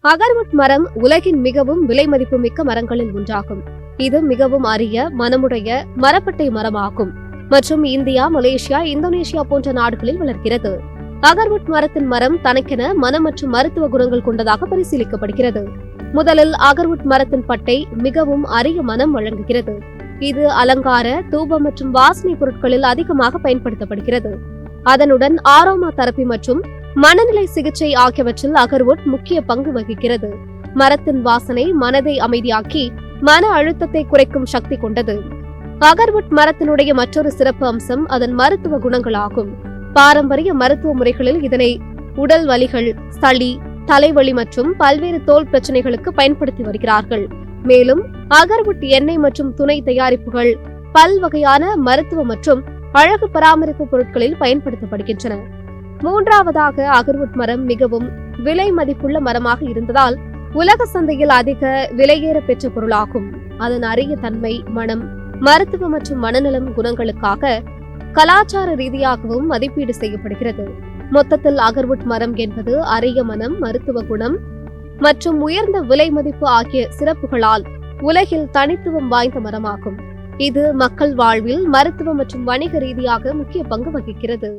Agarwood மரம் உலகின் மிகவும் விலை மதிப்புமிக்க மரங்களில் ஒன்றாகும். இது மிகவும் அரிய மனமுடைய மரப்பட்டை மரமாகும் மற்றும் இந்தியா, மலேசியா, இந்தோனேஷியா போன்ற நாடுகளில் வளர்கிறது. அகர்வுட் மரத்தின் மரம் தனக்கென மனம் மற்றும் மருத்துவ குணங்கள் கொண்டதாக பரிசீலிக்கப்படுகிறது. முதலில் அகர்வுட் மரத்தின் பட்டை மிகவும் அரிய மனம் வழங்குகிறது. இது அலங்கார, தூபம் மற்றும் வாசனை பொருட்களில் அதிகமாக பயன்படுத்தப்படுகிறது. அதனுடன் ஆரோமா தெரபி மற்றும் மனநிலை சிகிச்சை ஆகியவற்றில் அகர்வுட் முக்கிய பங்கு வகிக்கிறது. மரத்தின் வாசனை மனதை அமைதியாக்கி மன அழுத்தத்தை குறைக்கும் சக்தி கொண்டது. அகர்வுட் மரத்தினுடைய மற்றொரு சிறப்பு அம்சம் அதன் மருத்துவ குணங்களாகும். பாரம்பரிய மருத்துவ முறைகளில் இதனை உடல் வலிகள், சளி, தலைவலி மற்றும் பல்வேறு தோல் பிரச்சனைகளுக்கு பயன்படுத்தி வருகிறார்கள். மேலும் அகர்வுட் எண்ணெய் மற்றும் துணை தயாரிப்புகள் பல்வகையான மருத்துவ மற்றும் அழகு பராமரிப்பு பொருட்களில் பயன்படுத்தப்படுகின்றன. மூன்றாவதாக, அகர்வுட் மரம் மிகவும் விலை மதிப்புள்ள மரமாக இருந்ததால் உலக சந்தையில் அதிக விலையேற பெற்ற பொருளாகும். அதன் அரிய தன்மை, மனம், மருத்துவ மற்றும் மனநலம் குணங்களுக்காக கலாச்சார ரீதியாகவும் மதிப்பீடு செய்யப்படுகிறது. மொத்தத்தில் அகர்வுட் மரம் என்பது அரிய மனம், மருத்துவ குணம் மற்றும் உயர்ந்த விலை மதிப்பு ஆகிய சிறப்புகளால் உலகில் தனித்துவம் வாய்ந்த மரமாகும். இது மக்கள் வாழ்வில் மருத்துவ மற்றும் வணிக ரீதியாக முக்கிய பங்கு வகிக்கிறது.